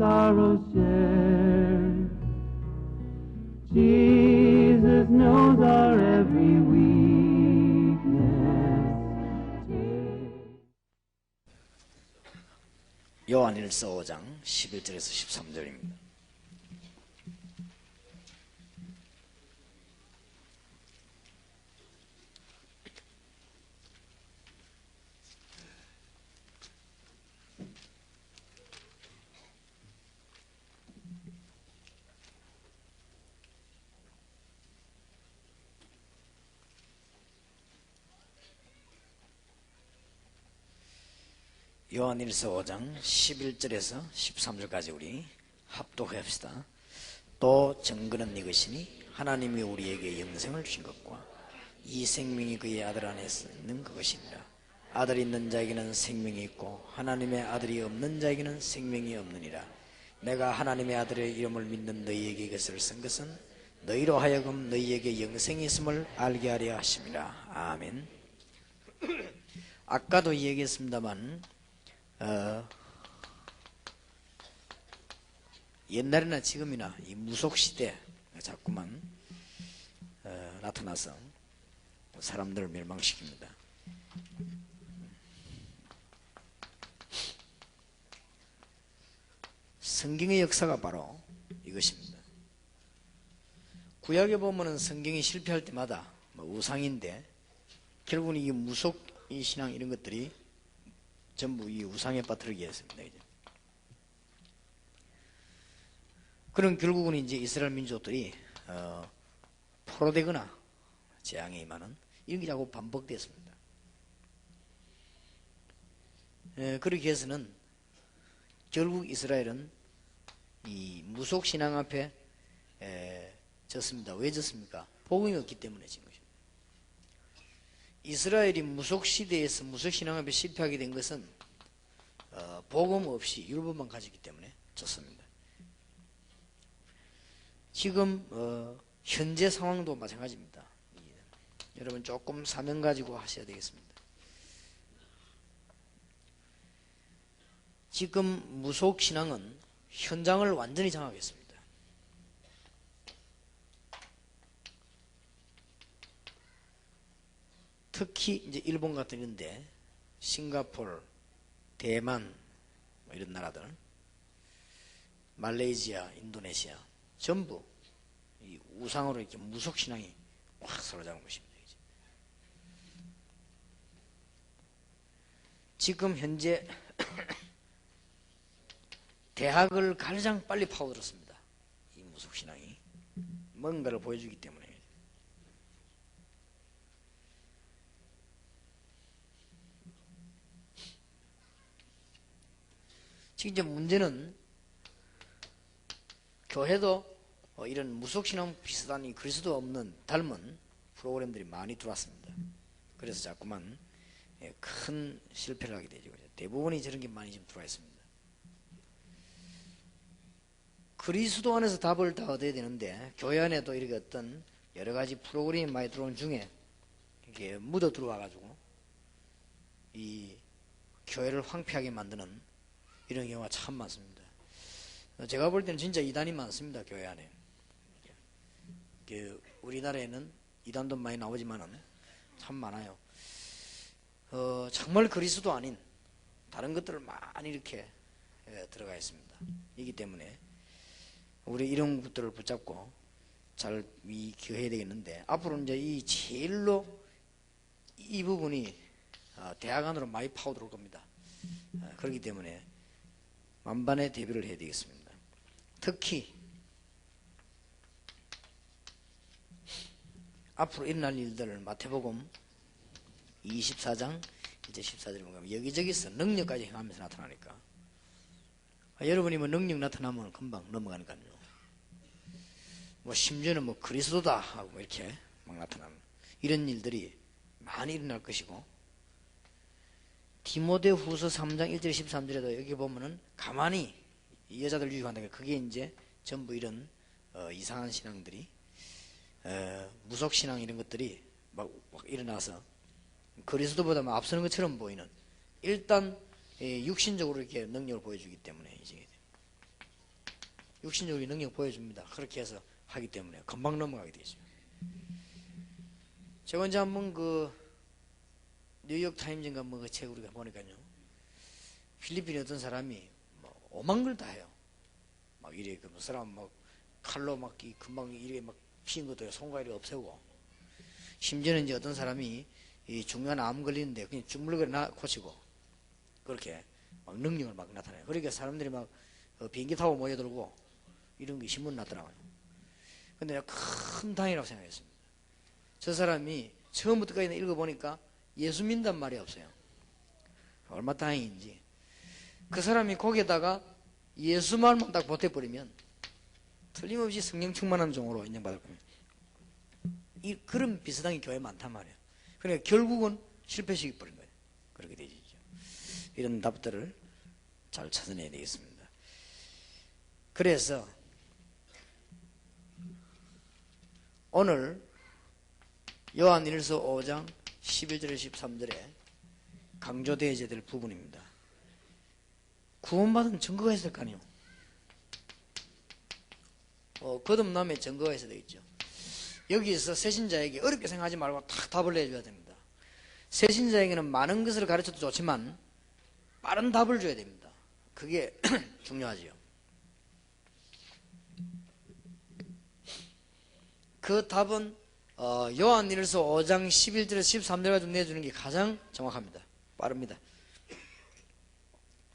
sorrows share. Jesus knows our every weakness. 요한일서 5장 11절에서 13절입니다. 요한일서 5장 11절에서 13절까지 우리 합독합시다. 또 증거는 이것이니 하나님이 우리에게 영생을 주신 것과 이 생명이 그의 아들 안에 있는 그것이니라. 아들이 있는 자에게는 생명이 있고 하나님의 아들이 없는 자에게는 생명이 없느니라. 내가 하나님의 아들의 이름을 믿는 너희에게 이것을 쓴 것은 너희로 하여금 너희에게 영생이 있음을 알게 하려 하심이라. 아멘. 아까도 얘기했습니다만 옛날이나 지금이나 이 무속시대 자꾸만 나타나서 사람들을 멸망시킵니다. 성경의 역사가 바로 이것입니다. 구약에 보면은 성경이 실패할 때마다 우상인데 결국은 이 무속 이 신앙 이런 것들이 전부 이 우상에 빠뜨리게 했습니다. 그럼 결국은 이제 이스라엘 민족들이 포로되거나 재앙에 임하는 이런 게 자꾸 반복됐습니다. 그렇게 해서는 결국 이스라엘은 이 무속 신앙 앞에 졌습니다. 왜 졌습니까? 복음이 없기 때문에 진 것입니다. 이스라엘이 무속 시대에서 무속 신앙 앞에 실패하게 된 것은 복음 없이 율법만 가졌기 때문에 졌습니다. 지금 현재 상황도 마찬가지입니다. 여러분 조금 사명 가지고 하셔야 되겠습니다. 지금 무속 신앙은 현장을 완전히 장악했습니다. 특히 이제 일본 같은 이런데 싱가포르, 대만 뭐 이런 나라들, 말레이시아, 인도네시아 전부 이 우상으로 이렇게 무속 신앙이 확 사로잡은 것입니다. 지금 현재 대학을 가장 빨리 파고들었습니다. 이 무속 신앙이 뭔가를 보여주기 때문에. 지금 이제 문제는 교회도 이런 무속신앙 비슷한 이 그리스도 없는 닮은 프로그램들이 많이 들어왔습니다. 그래서 자꾸만 큰 실패를 하게 되죠. 대부분이 저런 게 많이 좀 들어와 있습니다. 그리스도 안에서 답을 다 얻어야 되는데 교회 안에도 이렇게 어떤 여러 가지 프로그램이 많이 들어온 중에 이렇게 묻어 들어와 가지고 이 교회를 황폐하게 만드는 이런 경우가 참 많습니다. 제가 볼 때는 진짜 이단이 많습니다. 교회 안에. 우리나라에는 이단도 많이 나오지만은 참 많아요. 정말 그리스도 아닌 다른 것들을 많이 이렇게 들어가 있습니다. 이기 때문에 우리 이런 것들을 붙잡고 잘 기여해야 되겠는데, 앞으로 이제 이 제일로 이 부분이 대학 안으로 많이 파고들어올 겁니다. 그렇기 때문에 만반의 대비를 해야 되겠습니다. 특히 앞으로 일어날 일들을 마태복음 24장 이제 14절에 보면 여기저기서 능력까지 행하면서 나타나니까 여러분이 뭐 능력 나타나면 금방 넘어가니까요. 뭐 심지어는 뭐 그리스도다 하고 뭐 이렇게 막 나타나는 이런 일들이 많이 일어날 것이고, 디모데후서 3장 1절 13절에도 여기 보면은 가만히 이 여자들 유익한다. 그게 이제 전부 이런 이상한 신앙들이 무속 신앙 이런 것들이 막 일어나서 그리스도보다 막 앞서는 것처럼 보이는, 일단 육신적으로 이렇게 능력을 보여주기 때문에 이제 육신적으로 능력 보여줍니다. 그렇게 해서 하기 때문에 금방 넘어가게 되죠. 제가 언제 한번 그 뉴욕 타임즈인가 뭐 그 책 우리가 보니까요, 필리핀에 어떤 사람이 뭐 오만 걸 다 해요. 막 이래 그 사람 막 칼로 막 금방 이렇게 막 피는 것도 손가락이 없애고, 심지어는 이제 어떤 사람이 이 중요한 암 걸리는데 그냥 주물럭을 고치고 그렇게 막 능력을 막 나타내요. 그러니까 사람들이 막 비행기 타고 모여들고 이런 게 신문 났더라고요. 근데 내가 큰 다행이라고 생각했습니다. 저 사람이 처음부터까지 읽어보니까 예수 믿는단 말이 없어요. 얼마나 다행인지. 그 사람이 거기에다가 예수 말만 딱 보태버리면 틀림없이 성령 충만한 종으로 인정받을 겁니다. 그런 비슷한 게 교회에 많단 말이에요. 그러니까 결국은 실패시켜 버린 거예요. 그렇게 되죠. 이런 답들을 잘 찾아내야 되겠습니다. 그래서 오늘 요한일서 5장 11절에 13절에 강조되어야 될 부분입니다. 구원받은 증거가 있을 거 아니에요. 거듭남의 증거가 있어야 되겠죠. 여기서 새신자에게 어렵게 생각하지 말고 딱 답을 내줘야 됩니다. 새신자에게는 많은 것을 가르쳐도 좋지만 빠른 답을 줘야 됩니다. 그게 중요하지요. 그 답은 요한일서 5장 11절에서 13절까지 내주는 게 가장 정확합니다. 빠릅니다.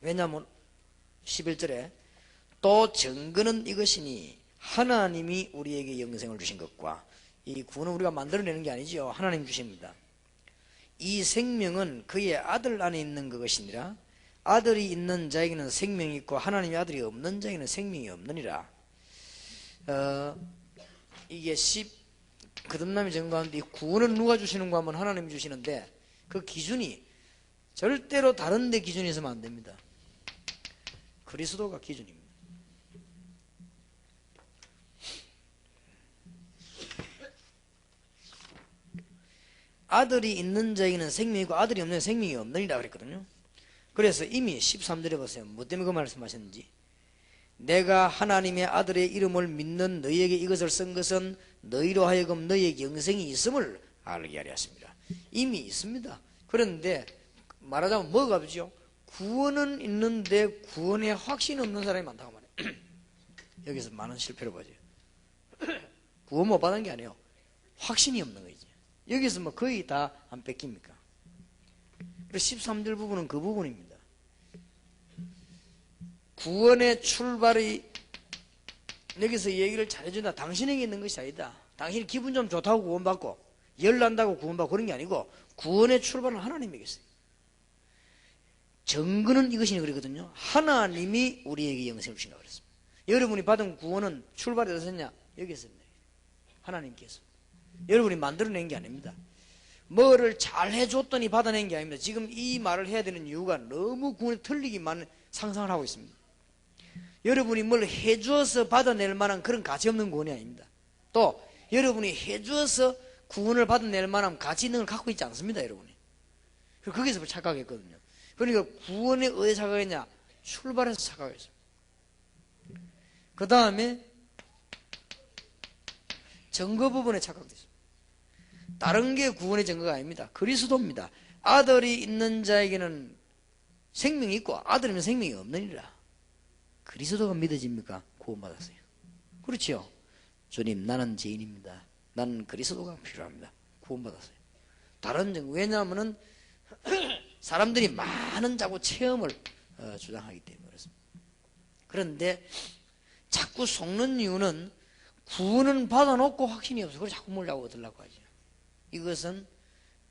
왜냐하면 11절에 또 증거는 이것이니 하나님이 우리에게 영생을 주신 것과, 이 구원은 우리가 만들어내는 게 아니죠. 하나님 주십니다. 이 생명은 그의 아들 안에 있는 그것이니라. 아들이 있는 자에게는 생명이 있고 하나님의 아들이 없는 자에게는 생명이 없느니라. 이게 거듭남의 증거하는데, 이 구원은 누가 주시는가 하면 하나님이 주시는데, 그 기준이 절대로 다른 데 기준이 있으면 안 됩니다. 그리스도가 기준입니다. 아들이 있는 자에게는 생명이 있고 아들이 없는 자에게는 생명이 없느니라 그랬거든요. 그래서 이미 13절에 보세요. 뭐 때문에 그 말씀하셨는지. 내가 하나님의 아들의 이름을 믿는 너희에게 이것을 쓴 것은 너희로 하여금 너희에게 영생이 있음을 알게 하려 하십니다. 이미 있습니다. 그런데 말하자면 뭐가 없죠? 구원은 있는데 구원에 확신이 없는 사람이 많다고 말해요. 여기서 많은 실패를 보죠. 구원 못 받은 게 아니에요. 확신이 없는 거지. 여기서 뭐 거의 다 안 뺏깁니까? 그래서 13절 부분은 그 부분입니다. 구원의 출발이, 여기서 얘기를 잘해준다. 당신에게 있는 것이 아니다. 당신이 기분 좀 좋다고 구원받고 열난다고 구원받고 그런 게 아니고, 구원의 출발은 하나님에게 있어요. 증거는 이것이니 그러거든요. 하나님이 우리에게 영생을 주신다고 그랬습니다. 여러분이 받은 구원은 출발이 어디서냐? 여기서 하나님께서. 여러분이 만들어낸 게 아닙니다. 뭐를 잘 해줬더니 받아낸 게 아닙니다. 지금 이 말을 해야 되는 이유가 너무 구원이 틀리기만 상상을 하고 있습니다. 여러분이 뭘 해주어서 받아낼 만한 그런 가치 없는 구원이 아닙니다. 또 여러분이 해주어서 구원을 받아낼 만한 가치 있는 걸 갖고 있지 않습니다. 여러분이. 거기서 착각했거든요. 그러니까 구원에 어디에 착각했냐? 출발해서 착각했어요. 그 다음에 증거 부분에 착각됐어요. 다른 게 구원의 증거가 아닙니다. 그리스도입니다. 아들이 있는 자에게는 생명이 있고 아들이 있는 생명이 없느니라. 그리스도가 믿어집니까? 구원받았어요. 그렇지요. 주님, 나는 죄인입니다. 나는 그리스도가 필요합니다. 구원받았어요. 다른 증거. 왜냐하면 사람들이 많은 자꾸 체험을 주장하기 때문에 그렇습니다. 그런데 자꾸 속는 이유는 구원은 받아놓고 확신이 없어요. 그래서 자꾸 뭘 자꾸 얻으려고 하죠. 이것은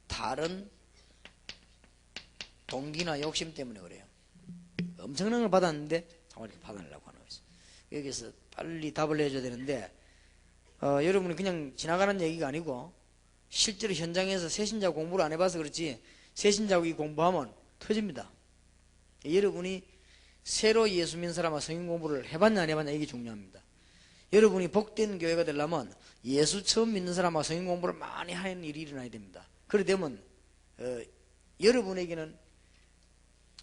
다른 동기나 욕심 때문에 그래요. 엄청난 걸 받았는데 정말 이렇게 받아내려고 하는 거죠. 여기서 빨리 답을 내줘야 되는데, 여러분이 그냥 지나가는 얘기가 아니고 실제로 현장에서 새신자 공부를 안 해봐서 그렇지, 새신자고 이 공부하면 터집니다. 여러분이 새로 예수 믿는 사람과 성인 공부를 해봤냐 안 해봤냐, 이게 중요합니다. 여러분이 복된 교회가 되려면 예수 처음 믿는 사람과 성인 공부를 많이 하는 일이 일어나야 됩니다. 그래 되면 여러분에게는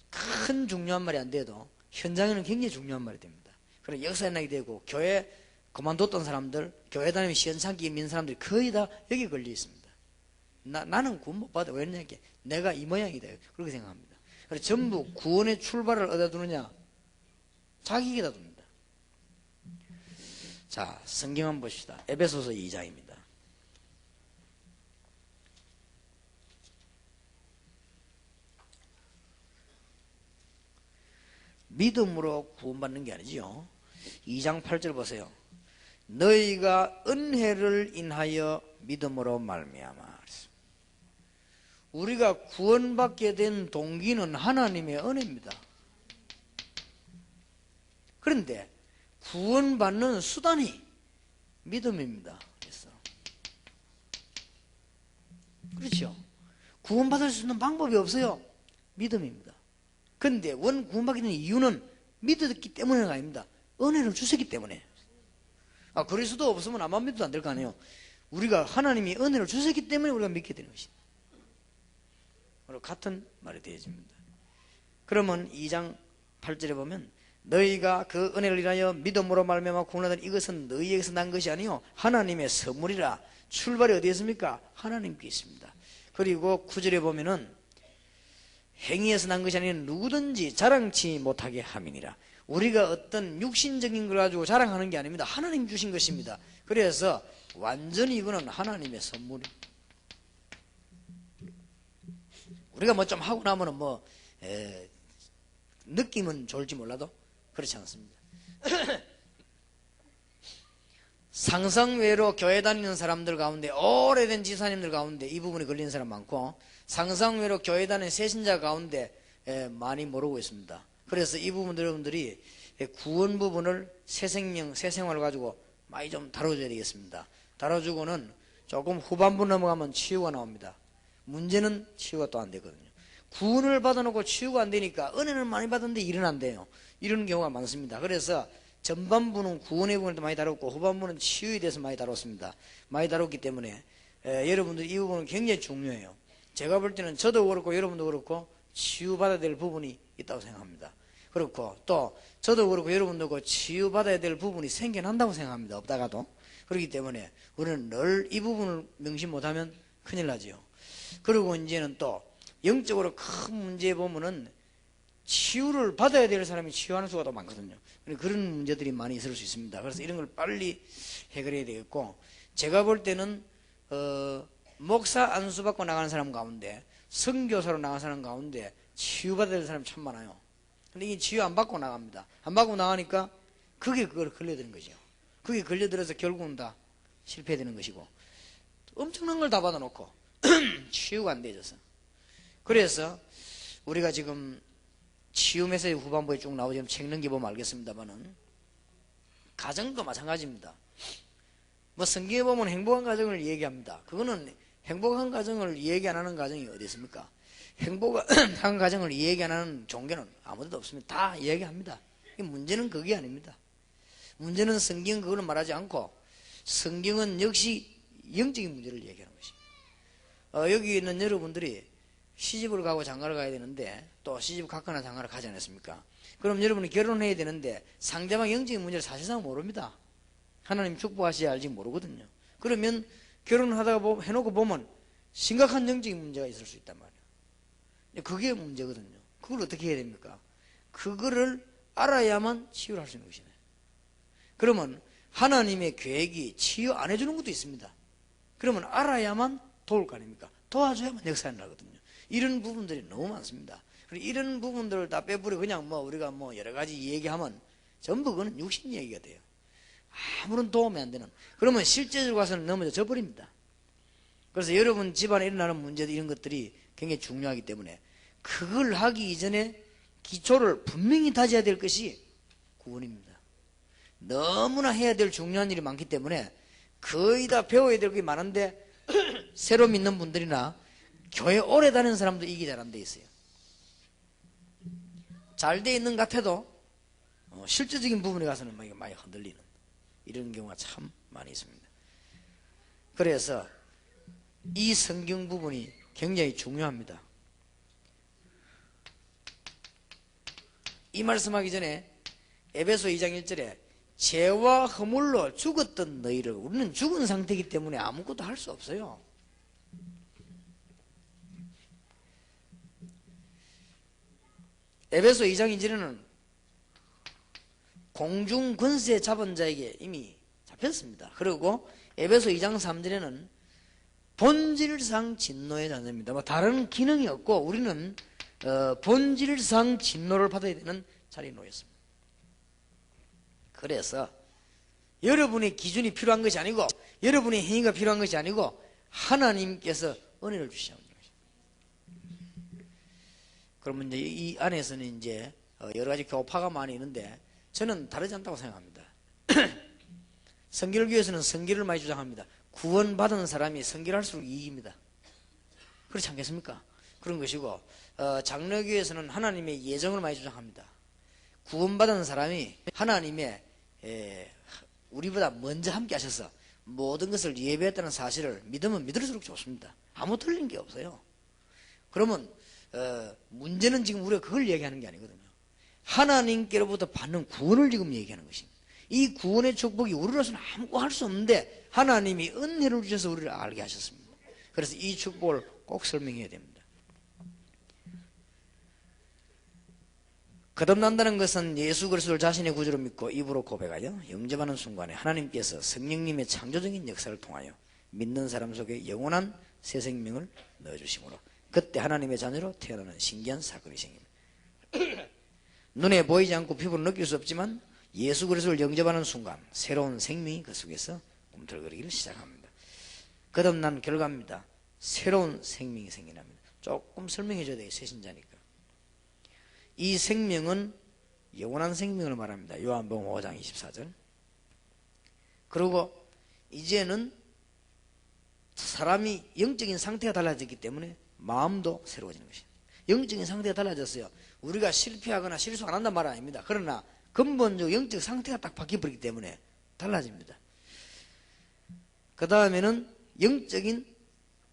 큰 중요한 말이 안 돼도 현장에는 굉장히 중요한 말이 됩니다. 그래 역사연락이 되고 교회 그만뒀던 사람들, 교회 다니면 시원찮게 있는 사람들이 거의 다 여기 걸려 있습니다. 나는 구원 못 받아. 왜 그러냐? 내가 이 모양이다. 그렇게 생각합니다. 그래서 전부 구원의 출발을 어디다 두느냐? 자기에게다 둡니다. 자, 성경 한번 봅시다. 에베소서 2장입니다. 믿음으로 구원받는 게 아니지요. 2장 8절 보세요. 너희가 은혜를 인하여 믿음으로 말미암아. 우리가 구원받게 된 동기는 하나님의 은혜입니다. 그런데 구원받는 수단이 믿음입니다. 그렇죠? 구원받을 수 있는 방법이 없어요. 믿음입니다. 그런데 구원받게 된 이유는 믿었기 때문은 아닙니다. 은혜를 주셨기 때문에. 그리스도 없으면 아무 믿어도 안 될 거 아니에요. 우리가 하나님이 은혜를 주셨기 때문에 우리가 믿게 되는 것입니다. 같은 말이 되어집니다. 그러면 2장 8절에 보면 너희가 그 은혜를 인하여 믿음으로 말미암아 구원하던 이것은 너희에게서 난 것이 아니요 하나님의 선물이라. 출발이 어디에 있습니까? 하나님께 있습니다. 그리고 9절에 보면은 행위에서 난 것이 아니라 누구든지 자랑치 못하게 함이니라. 우리가 어떤 육신적인 걸 가지고 자랑하는 게 아닙니다. 하나님 주신 것입니다. 그래서 완전히 이거는 하나님의 선물입니다. 우리가 뭐 좀 하고 나면은 느낌은 좋을지 몰라도 그렇지 않습니다. 상상외로 교회 다니는 사람들 가운데, 오래된 지사님들 가운데 이 부분이 걸리는 사람 많고, 상상외로 교회 다니는 새신자 가운데 많이 모르고 있습니다. 그래서 이 부분들 여러분들이 구원 부분을 새 생명, 새 생활을 가지고 많이 좀 다뤄줘야 되겠습니다. 다뤄주고는 조금 후반부 넘어가면 치유가 나옵니다. 문제는 치유가 또 안 되거든요. 구원을 받아놓고 치유가 안 되니까 은혜는 많이 받았는데 일은 안 돼요. 이런 경우가 많습니다. 그래서 전반부는 구원의 부분을 많이 다뤘고 후반부는 치유에 대해서 많이 다뤘습니다. 많이 다뤘기 때문에 여러분들 이 부분은 굉장히 중요해요. 제가 볼 때는 저도 그렇고 여러분도 그렇고 치유받아야 될 부분이 있다고 생각합니다. 그렇고 또 저도 그렇고 여러분도 그렇고 치유받아야 될 부분이 생겨난다고 생각합니다. 없다가도. 그렇기 때문에 우리는 늘 이 부분을 명심 못하면 큰일 나지요. 그리고 이제는 또 영적으로 큰 문제에 보면은 치유를 받아야 될 사람이 치유하는 수가 더 많거든요. 그런 문제들이 많이 있을 수 있습니다. 그래서 이런 걸 빨리 해결해야 되겠고, 제가 볼 때는 목사 안수 받고 나가는 사람 가운데, 선교사로 나가는 사람 가운데 치유받아야 될 사람이 참 많아요. 근데 이 치유 안 받고 나갑니다. 안 받고 나가니까 그게 그걸 걸려드는 거죠. 그게 걸려들어서 결국은 다 실패되는 것이고, 엄청난 걸 다 받아놓고 치유가 안 되어져서. 그래서 우리가 지금 치유 메시지 후반부에 쭉 나오지만 책 넘겨보면 알겠습니다만은 가정도 마찬가지입니다. 뭐 성경에 보면 행복한 가정을 얘기합니다. 그거는 행복한 가정을 얘기 안 하는 가정이 어디 있습니까? 행복한 가정을 얘기 안 하는 종교는 아무데도 없습니다. 다 얘기합니다. 문제는 그게 아닙니다. 문제는 성경은 그거는 말하지 않고 성경은 역시 영적인 문제를 얘기하는 것입니다. 여기 있는 여러분들이 시집을 가고 장가를 가야 되는데 또 시집 갔거나 장가를 가지 않았습니까? 그럼 여러분이 결혼해야 되는데 상대방 영적인 문제를 사실상 모릅니다. 하나님 축복하셔야 알지 모르거든요. 그러면 결혼하다가 해놓고 보면 심각한 영적인 문제가 있을 수 있단 말이에요. 그게 문제거든요. 그걸 어떻게 해야 됩니까? 그거를 알아야만 치유를 할 수 있는 것이네. 그러면 하나님의 계획이 치유 안 해주는 것도 있습니다. 그러면 알아야만 도울 거 아닙니까? 도와줘야만 역사가 나거든요. 이런 부분들이 너무 많습니다. 이런 부분들을 다 빼버리고 그냥 우리가 여러 가지 얘기하면 전부 그거는 육신 얘기가 돼요. 아무런 도움이 안 되는. 그러면 실제적으로 가서는 넘어져 버립니다. 그래서 여러분 집안에 일어나는 문제들 이런 것들이 굉장히 중요하기 때문에 그걸 하기 이전에 기초를 분명히 다져야 될 것이 구원입니다. 너무나 해야 될 중요한 일이 많기 때문에 거의 다 배워야 될 게 많은데 새로 믿는 분들이나 교회 오래 다니는 사람도 이게 잘 안 돼 있어요. 잘 돼 있는 것 같아도 실제적인 부분에 가서는 많이 흔들리는 이런 경우가 참 많이 있습니다. 그래서 이 성경 부분이 굉장히 중요합니다. 이 말씀하기 전에 에베소 2장 1절에 죄와 허물로 죽었던 너희를, 우리는 죽은 상태이기 때문에 아무것도 할 수 없어요. 에베소 2장 2절에는 공중 권세 잡은 자에게 이미 잡혔습니다. 그리고 에베소 2장 3절에는 본질상 진노의 자녀입니다. 다른 기능이 없고 우리는 본질상 진노를 받아야 되는 자리에 놓였습니다. 그래서 여러분의 기준이 필요한 것이 아니고 여러분의 행위가 필요한 것이 아니고 하나님께서 은혜를 주시는 것입니다. 그러면 이제 이 안에서는 이제 여러 가지 교파가 많이 있는데 저는 다르지 않다고 생각합니다. 성결교에서는 성결을 많이 주장합니다. 구원받은 사람이 성결할수록 이익입니다. 그렇지 않겠습니까? 그런 것이고 장로교에서는 하나님의 예정을 많이 주장합니다. 구원받은 사람이 하나님의 우리보다 먼저 함께 하셔서 모든 것을 예배했다는 사실을 믿으면 믿을수록 좋습니다. 아무 틀린 게 없어요. 그러면 문제는 지금 우리가 그걸 얘기하는 게 아니거든요. 하나님께로부터 받는 구원을 지금 얘기하는 것입니다. 이 구원의 축복이 우리로서는 아무것도 할 수 없는데 하나님이 은혜를 주셔서 우리를 알게 하셨습니다. 그래서 이 축복을 꼭 설명해야 됩니다. 거듭난다는 것은 예수 그리스도를 자신의 구주로 믿고 입으로 고백하여 영접하는 순간에 하나님께서 성령님의 창조적인 역사를 통하여 믿는 사람 속에 영원한 새 생명을 넣어주심으로 그때 하나님의 자녀로 태어나는 신기한 사건이 생깁니다. 눈에 보이지 않고 피부로 느낄 수 없지만 예수 그리스도를 영접하는 순간 새로운 생명이 그 속에서 꿈틀거리기를 시작합니다. 거듭난 결과입니다. 새로운 생명이 생겨납니다. 조금 설명해 줘야 돼요. 새신자니까. 이 생명은 영원한 생명을 말합니다. 요한복음 5장 24절. 그리고 이제는 사람이 영적인 상태가 달라졌기 때문에 마음도 새로워지는 것입니다. 영적인 상태가 달라졌어요. 우리가 실패하거나 실수 안 한단 말 아닙니다. 그러나 근본적으로 영적 상태가 딱 바뀌어버리기 때문에 달라집니다. 그 다음에는 영적인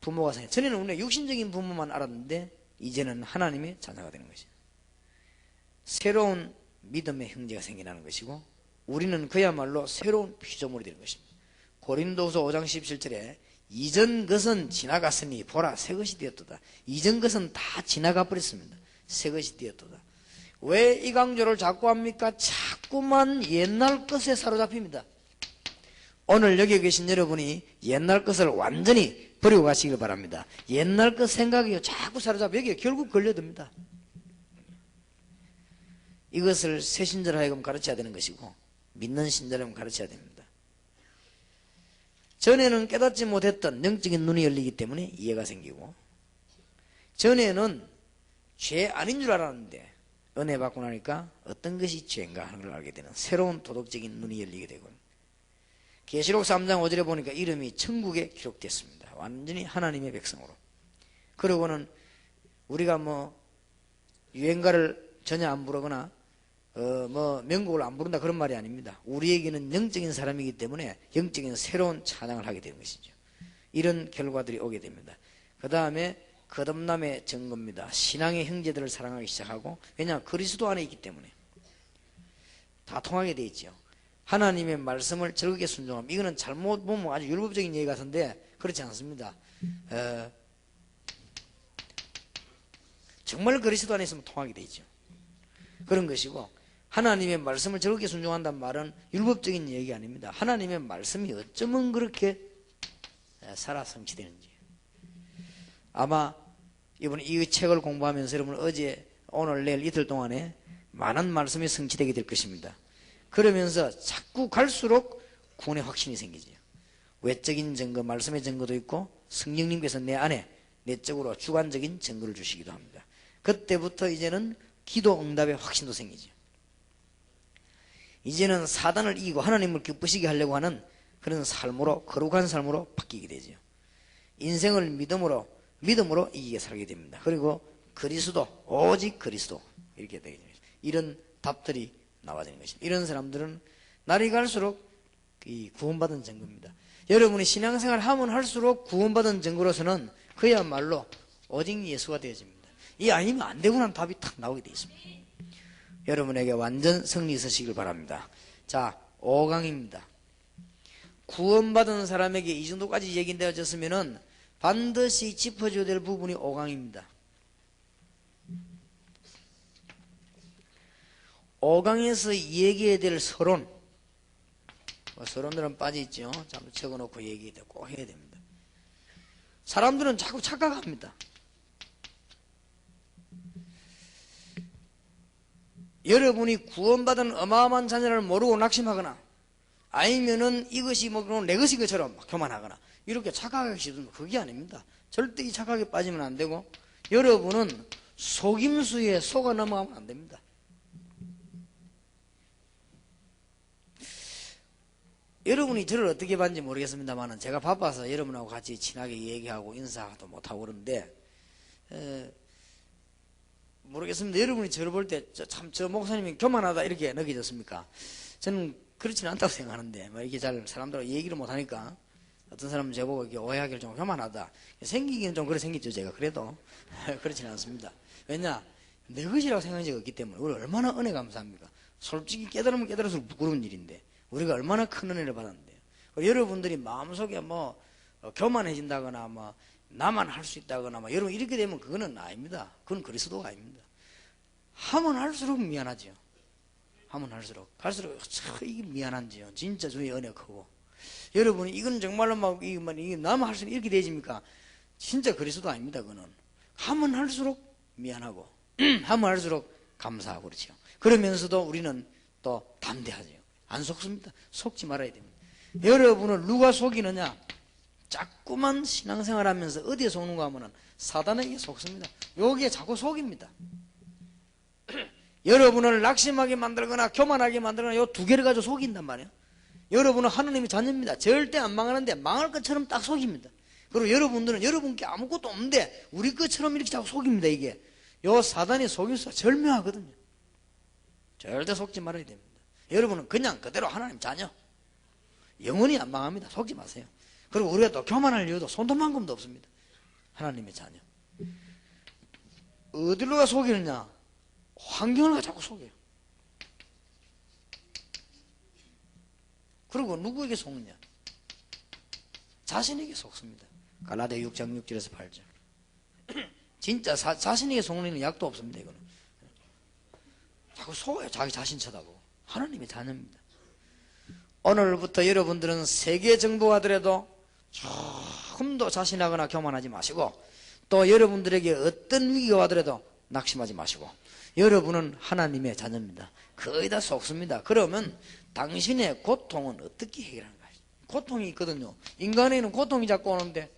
부모가 생겨요. 전에는 우리가 육신적인 부모만 알았는데 이제는 하나님의 자녀가 되는 것이죠. 새로운 믿음의 형제가 생겨나는 것이고 우리는 그야말로 새로운 피조물이 되는 것입니다. 고린도후서 5장 17절에 이전 것은 지나갔으니 보라 새 것이 되었도다. 이전 것은 다 지나가 버렸습니다. 새 것이 되었도다. 왜 이 강조를 자꾸 합니까? 자꾸만 옛날 것에 사로잡힙니다. 오늘 여기 계신 여러분이 옛날 것을 완전히 버리고 가시길 바랍니다. 옛날 것 생각이 자꾸 사로잡혀 여기에 결국 걸려듭니다. 이것을 새 신자로 하여금 가르쳐야 되는 것이고 믿는 신자라면 가르쳐야 됩니다. 전에는 깨닫지 못했던 영적인 눈이 열리기 때문에 이해가 생기고 전에는 죄 아닌 줄 알았는데 은혜 받고 나니까 어떤 것이 죄인가 하는 걸 알게 되는 새로운 도덕적인 눈이 열리게 되고 계시록 3장 5절에 보니까 이름이 천국에 기록됐습니다. 완전히 하나님의 백성으로. 그러고는 우리가 유행가를 전혀 안 부르거나 명곡을 안 부른다 그런 말이 아닙니다. 우리에게는 영적인 사람이기 때문에 영적인 새로운 찬양을 하게 되는 것이죠. 이런 결과들이 오게 됩니다. 그 다음에 거듭남의 증거입니다. 신앙의 형제들을 사랑하기 시작하고 왜냐하면 그리스도 안에 있기 때문에 다 통하게 돼 있죠. 하나님의 말씀을 즐겁게 순종하면 이거는 잘못 보면 아주 율법적인 얘기 같은데 그렇지 않습니다. 정말 그리스도 안에 있으면 통하게 돼 있죠. 그런 것이고 하나님의 말씀을 즐겁게 순종한다는 말은 율법적인 얘기 아닙니다. 하나님의 말씀이 어쩌면 그렇게 살아 성취되는지. 아마 이번에 이 책을 공부하면서 여러분 어제 오늘 내일 이틀 동안에 많은 말씀이 성취되게 될 것입니다. 그러면서 자꾸 갈수록 구원의 확신이 생기죠. 외적인 증거, 말씀의 증거도 있고 성령님께서 내 안에 내적으로 주관적인 증거를 주시기도 합니다. 그때부터 이제는 기도 응답의 확신도 생기죠. 이제는 사단을 이기고 하나님을 기쁘시게 하려고 하는 그런 삶으로 거룩한 삶으로 바뀌게 되죠. 인생을 믿음으로 이기게 살게 됩니다. 그리고 그리스도 오직 그리스도 이렇게 되게 됩니다. 이런 답들이 나와지는 것입니다. 이런 사람들은 날이 갈수록 이 구원받은 증거입니다. 여러분이 신앙생활 하면 할수록 구원받은 증거로서는 그야말로 오직 예수가 되어집니다. 이 아니면 안 되고 난 답이 탁 나오게 되어 있습니다. 여러분에게 완전 승리 있으시길 바랍니다. 자, 5강입니다. 구원받은 사람에게 이 정도까지 얘기되어졌으면은 반드시 짚어줘야 될 부분이 5강입니다. 5강에서 얘기해야 될 서론, 서론들은 빠져있죠. 한번 적어놓고 얘기해야 꼭 해야 됩니다. 사람들은 자꾸 착각합니다. 여러분이 구원받은 어마어마한 자녀를 모르고 낙심하거나 아니면은 이것이 뭐 내 것인 것처럼 교만하거나 이렇게 착각하기 싫으면 그게 아닙니다. 절대 이 착각에 빠지면 안 되고 여러분은 속임수에 속아 넘어가면 안 됩니다. 여러분이 저를 어떻게 봤는지 모르겠습니다만 제가 바빠서 여러분하고 같이 친하게 얘기하고 인사도 못하고 그러는데 모르겠습니다. 여러분이 저를 볼 때 참 저 목사님이 교만하다 이렇게 느껴졌습니까? 저는 그렇지는 않다고 생각하는데 뭐 이렇게 잘 사람들하고 얘기를 못하니까 어떤 사람은 저보고 이렇게 오해하기를 좀 교만하다 생기기는 좀 그래 생겼죠. 제가 그래도 그렇지는 않습니다. 왜냐 내 것이라고 생각한 적이 없기 때문에 우리 얼마나 은혜 감사합니까? 솔직히 깨달으면 깨달을수록 부끄러운 일인데 우리가 얼마나 큰 은혜를 받았는데요. 여러분들이 마음속에 뭐 교만해진다거나 뭐 나만 할 수 있다거나 뭐 여러분 이렇게 되면 그거는 아닙니다. 그건 그리스도가 아닙니다. 하면 할수록 미안하죠. 하면 할수록 갈수록 참 이게 미안한지요. 진짜 주의 은혜가 크고 여러분이 이건 정말로 막 이게 나만 할 수 있는 이렇게 되집니까? 진짜 그리스도 아닙니다. 그거는 하면 할수록 미안하고 하면 할수록 감사하고 그렇죠. 그러면서도 우리는 또 담대하죠. 안 속습니다. 속지 말아야 됩니다. 여러분을 누가 속이느냐? 자꾸만 신앙생활 하면서 어디에 속는가 하면은 사단에게 속습니다. 여기에 자꾸 속입니다. 여러분을 낙심하게 만들거나 교만하게 만들거나 요 두 개를 가지고 속인단 말이에요. 여러분은 하나님의 자녀입니다. 절대 안 망하는데 망할 것처럼 딱 속입니다. 그리고 여러분들은 여러분께 아무것도 없는데 우리 것처럼 이렇게 자꾸 속입니다. 이게 요 사단의 속임수가 절묘하거든요. 절대 속지 말아야 됩니다. 여러분은 그냥 그대로 하나님 자녀 영원히 안 망합니다. 속지 마세요. 그리고 우리가 또 교만할 이유도 손톱만큼도 없습니다. 하나님의 자녀. 어디로가 속이느냐? 환경을 자꾸 속여요. 그리고 누구에게 속느냐? 자신에게 속습니다. 갈라디아 6장 6절에서 8절. 진짜 자신에게 속는 약도 없습니다. 이거는 자꾸 속아요. 자기 자신 쳐다보고. 하나님의 자녀입니다. 오늘부터 여러분들은 세계 정복하더라도 조금도 자신하거나 교만하지 마시고 또 여러분들에게 어떤 위기가 와더라도 낙심하지 마시고 여러분은 하나님의 자녀입니다. 거의 다 속습니다. 그러면 당신의 고통은 어떻게 해결하는가? 고통이 있거든요. 인간에는 고통이 자꾸 오는데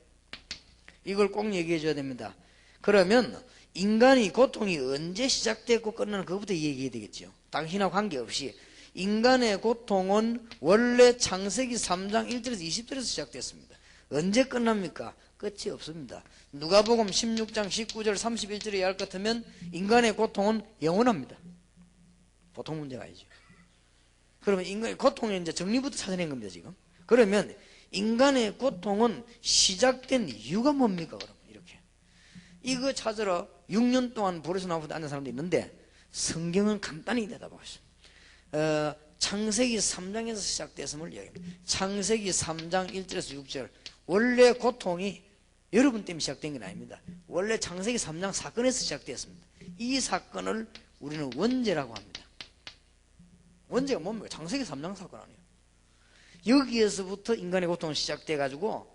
이걸 꼭 얘기해 줘야 됩니다. 그러면 인간이 고통이 언제 시작됐고 끝나는 그것부터 얘기해야 되겠죠. 당신하고 관계없이 인간의 고통은 원래 창세기 3장 1절에서 20절에서 시작됐습니다. 언제 끝납니까? 끝이 없습니다. 누가복음 16장 19절 31절에 이해할 것 같으면 인간의 고통은 영원합니다. 보통 문제가 아니죠. 그러면 인간의 고통의 이제 정리부터 찾아낸 겁니다. 지금. 그러면 인간의 고통은 시작된 이유가 뭡니까? 그러면 이렇게 이거 찾으러 6년 동안 불에서 나오고 앉은 사람도 있는데 성경은 간단히 대답하고 있습니다. 창세기 3장에서 시작됐음을 이야기합니다. 창세기 3장 1절에서 6절. 원래 고통이 여러분 때문에 시작된 건 아닙니다. 원래 창세기 3장 사건에서 시작되었습니다. 이 사건을 우리는 원죄라고 합니다. 원죄가 뭡니까? 창세기 3장 사건 아니에요. 여기에서부터 인간의 고통은 시작돼 가지고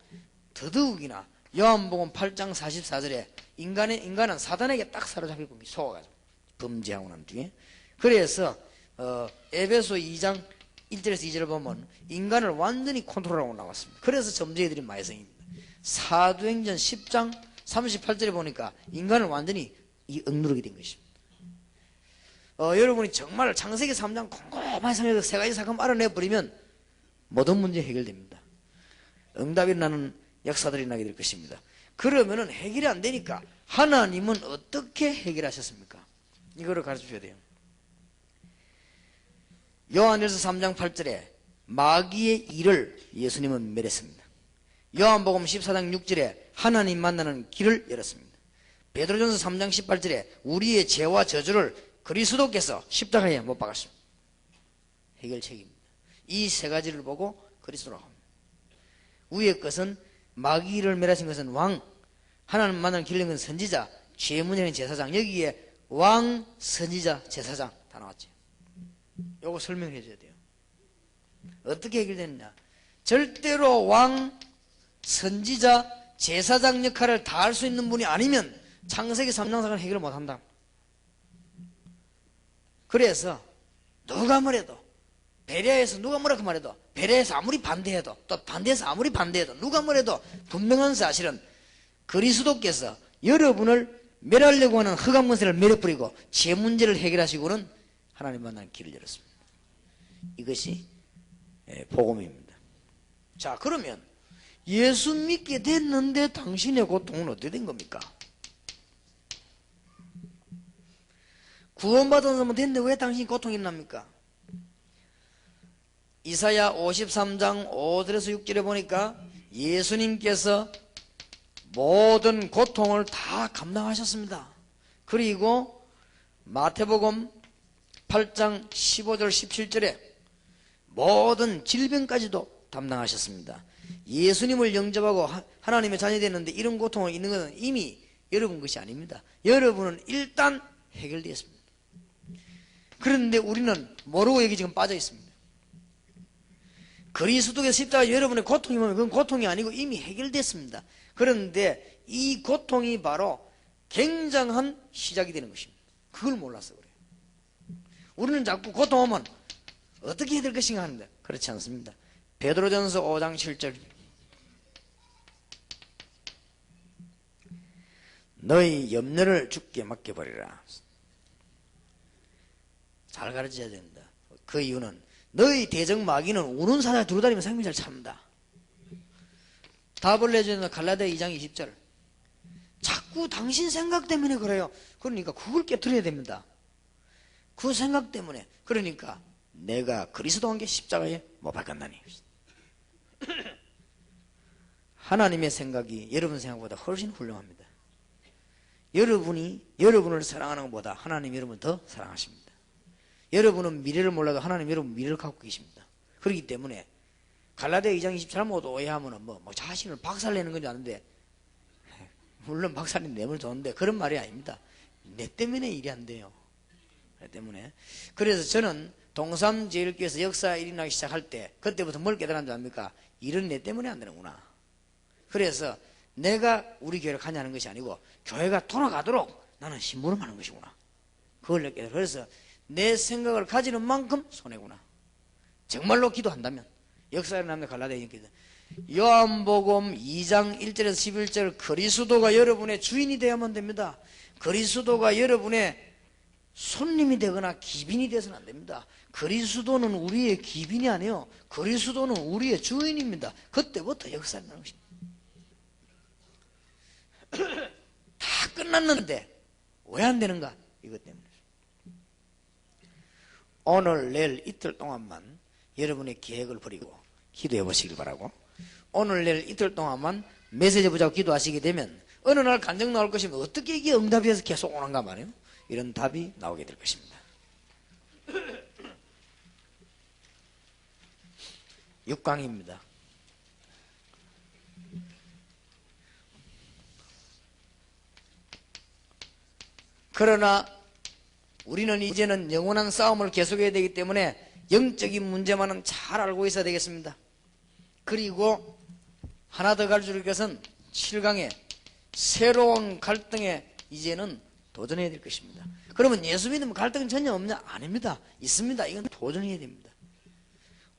더더욱이나 요한복음 8장 44절에 인간은 사단에게 딱 사로잡히고 속아가지고 범죄하고 난 뒤에 그래서 에베소 2장 1절에서 2절을 보면 인간을 완전히 컨트롤하고 나왔습니다. 그래서 점쟁이들이 많이 생깁니다. 사도행전 10장 38절에 보니까 인간을 완전히 억누르게 된 것입니다. 여러분이 정말 창세기 3장 꼼꼼하게 생각해서 세 가지 사건 알아내버리면 모든 문제 해결됩니다. 응답이 나는 역사들이 나게 될 것입니다. 그러면은 해결이 안 되니까 하나님은 어떻게 해결하셨습니까? 이거를 가르쳐 줘야 돼요. 요한일서 3장 8절에 마귀의 일을 예수님은 멸했습니다. 요한복음 14장 6절에 하나님 만나는 길을 열었습니다. 베드로전서 3장 18절에 우리의 죄와 저주를 그리스도께서 십자가에 못 박았습니다. 해결책입니다. 이 세 가지를 보고 그리스도라고 합니다. 위의 것은 마귀를 멸하신 것은 왕, 하나님 만나는 길른 것은 선지자, 죄 문제는 제사장. 여기에 왕, 선지자, 제사장 다 나왔죠. 요거 설명해 줘야 돼요. 어떻게 해결되느냐? 절대로 왕, 선지자, 제사장 역할을 다 할 수 있는 분이 아니면 창세기 3장 사건을 해결을 못한다. 그래서 누가 뭐래도 베레아에서 누가 뭐라고 말해도, 베레아에서 아무리 반대해도, 또 반대해서 아무리 반대해도, 누가 뭐래도 분명한 사실은 그리스도께서 여러분을 멸하려고 하는 흑암 권세를 멸해버리고 죄 문제를 해결하시고는 하나님 만나는 길을 열었습니다. 이것이 복음입니다. 자, 그러면 예수 믿게 됐는데 당신의 고통은 어떻게 된 겁니까? 구원받은 사람은 됐는데 왜 당신이 고통이 납니까? 이사야 53장 5절에서 6절에 보니까 예수님께서 모든 고통을 다 감당하셨습니다. 그리고 마태복음 8장 15절 17절에 모든 질병까지도 담당하셨습니다. 예수님을 영접하고 하나님의 자녀이 됐는데 이런 고통을 있는 것은 이미 여러분 것이 아닙니다. 여러분은 일단 해결되었습니다. 그런데 우리는 모르고 여기 지금 빠져 있습니다. 그리스도의 십자가 여러분의 고통이면 그건 고통이 아니고 이미 해결됐습니다. 그런데 이 고통이 바로 굉장한 시작이 되는 것입니다. 그걸 몰라서 그래요. 우리는 자꾸 고통하면 어떻게 해야 될 것인가 하는데 그렇지 않습니다. 베드로전서 5장 7절 너희 염려를 주께 맡겨버리라. 잘 가르쳐야 된다. 그 이유는 너희 대적 마귀는 우는 사자에 두루다니며 생명을 참는다. 답을 내주는 갈라디아 2장 20절 자꾸 당신 생각 때문에 그래요. 그러니까 그걸 깨트려야 됩니다. 그 생각 때문에. 그러니까 내가 그리스도와 함께 십자가에 못 박았나니. 하나님의 생각이 여러분 생각보다 훨씬 훌륭합니다. 여러분이 여러분을 사랑하는 것보다 하나님이 여러분을 더 사랑하십니다. 여러분은 미래를 몰라도 하나님 여러분 미래를 갖고 계십니다. 그렇기 때문에 갈라디아 2장 20 잘못 오해하면 뭐 자신을 박살내는 건 줄 아는데, 물론 박살내 내면 좋은데 그런 말이 아닙니다. 내 때문에 일이 안 돼요. 내 때문에. 그래서 저는 동삼제일교회에서 역사 일이 나기 시작할 때 그때부터 뭘 깨달은 줄 압니까? 일은 내 때문에 안 되는구나. 그래서 내가 우리 교회를 가냐는 것이 아니고 교회가 돌아가도록 나는 심부름하는 것이구나. 그걸 깨달아요. 그래서 내 생각을 가지는 만큼 손해구나. 정말로 기도한다면 역사에 남는 갈라디아 인기들 요한복음 2장 1절에서 11절 그리스도가 여러분의 주인이 되어야만 됩니다. 그리스도가 여러분의 손님이 되거나 기빈이 되어서는 안 됩니다. 그리스도는 우리의 기빈이 아니에요. 그리스도는 우리의 주인입니다. 그때부터 역사에 나는 것입니다. 다 끝났는데 왜 안 되는가? 이것 때문에. 오늘 내일 이틀 동안만 여러분의 계획을 버리고 기도해 보시길 바라고, 오늘 내일 이틀 동안만 메시지 보자고 기도하시게 되면 어느 날 간증 나올 것이면 어떻게 이게 응답이 돼서 계속 오는가 말이에요. 이런 답이 나오게 될 것입니다. 6강입니다. 그러나 우리는 이제는 영원한 싸움을 계속해야 되기 때문에 영적인 문제만은 잘 알고 있어야 되겠습니다. 그리고 하나 더 가르칠 것은 7강에 새로운 갈등에 이제는 도전해야 될 것입니다. 그러면 예수 믿으면 갈등은 전혀 없냐? 아닙니다. 있습니다. 이건 도전해야 됩니다.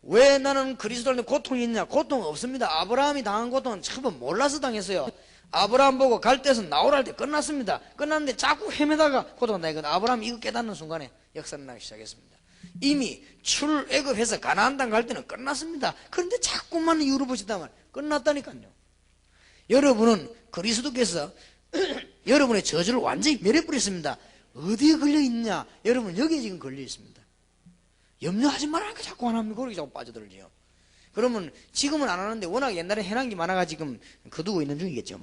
왜 나는 그리스도를 고통이 있냐? 고통 없습니다. 아브라함이 당한 고통은 처음 몰라서 당했어요. 아브라함 보고 갈 데서 나오라 할 때 끝났습니다. 끝났는데 자꾸 헤매다가 고통한다. 이건 아브라함이 이거 깨닫는 순간에 역사는 나기 시작했습니다. 이미 출애굽해서 가나안 땅 갈 때는 끝났습니다. 그런데 자꾸만 이유를 보시다만 끝났다니까요. 여러분은 그리스도께서 여러분의 저주를 완전히 멸해버렸습니다. 어디에 걸려있냐? 여러분 여기에 지금 걸려있습니다. 염려하지 말라니까 자꾸 안 합니까? 그렇게 자꾸 빠져들지요. 그러면 지금은 안 하는데 워낙 옛날에 해난 게 많아가지고 지금 거두고 있는 중이겠죠.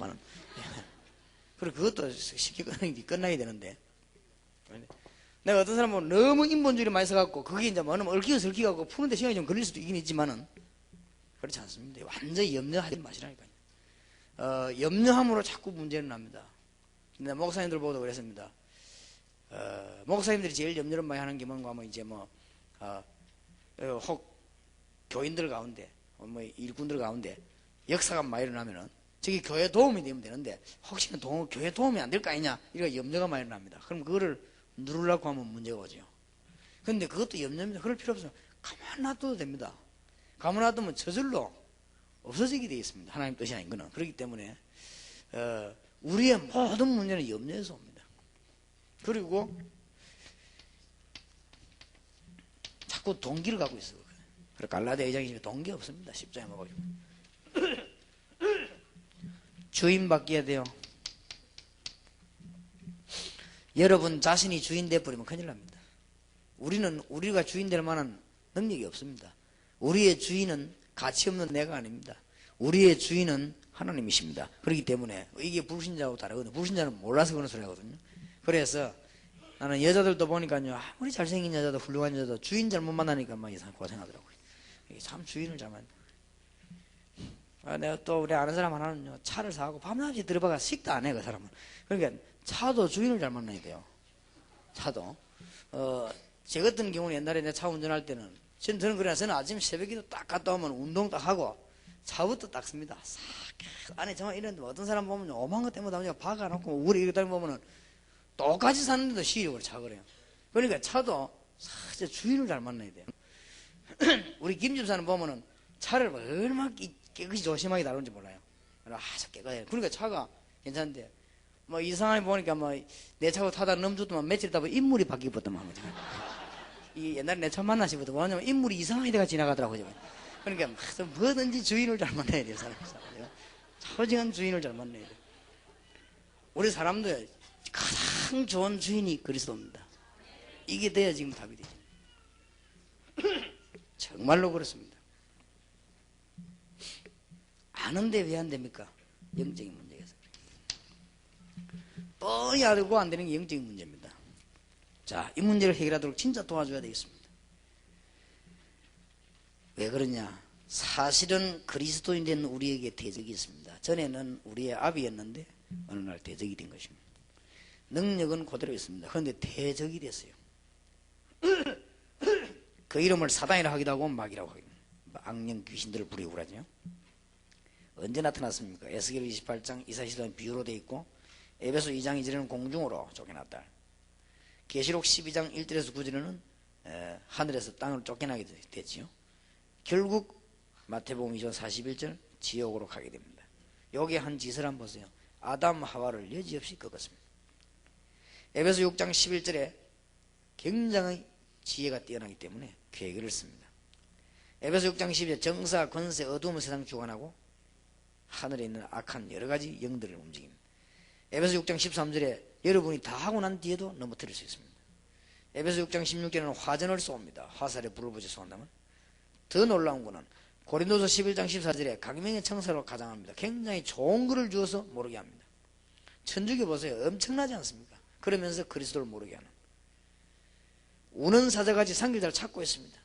그리고 그것도 쉽게 끝나야 되는데 내가 어떤 사람은 너무 인본주의를 많이 써갖고 그게 이제 뭐냐면 얽히고 설키고 푸는데 시간이 좀 걸릴 수도 있긴 있지만은 그렇지 않습니다. 완전히 염려하지 마시라니까요. 염려함으로 자꾸 문제는 납니다. 근데 목사님들 보고도 그랬습니다. 목사님들이 제일 염려를 많이 하는 게 뭔가 하면 이제 혹 교인들 가운데 뭐 일꾼들 가운데 역사가 많이 일어나면은 저기 교회 도움이 되면 되는데 혹시나 교회 도움이 안 될 거 아니냐 이런 염려가 많이 일어납니다. 그럼 그거를 누르려고 하면 문제가 오죠. 근데 그것도 염려입니다. 그럴 필요 없어요. 가만 놔둬도 됩니다. 가만 놔두면 저절로 없어지게 되어 있습니다. 하나님 뜻이 아닌 거는. 그렇기 때문에 우리의 모든 문제는 염려에서 옵니다. 그리고 자꾸 동기를 갖고 있어요. 갈라디아 2장 동기 없습니다. 십자에 먹어가지고 주인 바뀌어야 돼요. 여러분 자신이 주인 돼버리면 큰일 납니다. 우리가 주인 될 만한 능력이 없습니다. 우리의 주인은 가치 없는 내가 아닙니다. 우리의 주인은 하나님이십니다. 그렇기 때문에 이게 불신자하고 다르거든요. 불신자는 몰라서 그런 소리 하거든요. 그래서 나는 여자들도 보니까요, 아무리 잘생긴 여자도 훌륭한 여자도 주인 잘못 만나니까 막 이상 고생하더라고요. 이게 참 주인을 잘 만나. 내가 또 우리 아는 사람 하나는요, 차를 사고 밤낮이 들어봐가 식도 안 해, 그 사람은. 그러니까 차도 주인을 잘 만나야 돼요. 차도. 제 같은 경우는 옛날에 내 차 운전할 때는 저는 그래서 저는 아침 새벽에도 딱 갔다 오면 운동 딱 하고 차부터 닦습니다. 싹 안에 정말 이런데 어떤 사람 보면 오만 것 때문에 나오니까 박아놓고 우리 이렇게 다니면 보면은 똑같이 사는데도 시력으로 차 그래요. 그러니까 차도 싹 주인을 잘 만나야 돼요. 우리 김집사는 보면은 차를 얼마나 깨끗이 조심하게 다루는지 몰라요. 아주 깨끗해요. 그러니까 차가 괜찮은데 뭐 이상하게 보니까 뭐 내 차고 타다 넘쳤더만 며칠 있다 보면 인물이 바뀌었더만 이 옛날에 내 차 만나시부터 뭐냐면 인물이 이상하게 내가 지나가더라고요. 그러니까 뭐든지 주인을 잘 만나야 돼요. 사람이 소중한 주인을 잘 만나야 돼요. 우리 사람들 가장 좋은 주인이 그리스도입니다. 이게 돼야 지금 답이 되죠. 정말로 그렇습니다. 아는데 왜 안 됩니까? 영적인 문제에서. 뻔히 알고 안 되는 게 영적인 문제입니다. 자, 이 문제를 해결하도록 진짜 도와줘야 되겠습니다. 왜 그러냐? 사실은 그리스도인 된 우리에게 대적이 있습니다. 전에는 우리의 아비였는데 어느 날 대적이 된 것입니다. 능력은 그대로 있습니다. 그런데 대적이 됐어요. 그 이름을 사단이라 하기도 하고 마귀라고 하기도 합니다. 악령 귀신들을 부리고 그러죠. 언제 나타났습니까? 에스겔 28장 이사시도는 비유로 되어 있고 에베소 2장 2절에는 공중으로 쫓겨났다. 계시록 12장 1절에서 9절에는 하늘에서 땅으로 쫓겨나게 됐지요. 결국 마태복음 2장 41절 지옥으로 가게 됩니다. 여기 한 짓을 한번 보세요. 아담 하와를 여지없이 꺾었습니다. 에베소 6장 11절에 굉장히 지혜가 뛰어나기 때문에 계획을 씁니다. 에베소 6장 12절 정사, 권세, 어두운 세상 주관하고 하늘에 있는 악한 여러가지 영들을 움직입니다. 에베소 6장 13절에 여러분이 다 하고 난 뒤에도 넘어뜨릴 수 있습니다. 에베소 6장 16절에는 화전을 쏘옵니다. 화살에 불을 붙여 쏘한다면. 더 놀라운 거는 고린도서 11장 14절에 각명의 청사로 가장합니다. 굉장히 좋은 글을 주어서 모르게 합니다. 천주교 보세요. 엄청나지 않습니까? 그러면서 그리스도를 모르게 하는. 우는 사자같이 상길자를 찾고 있습니다.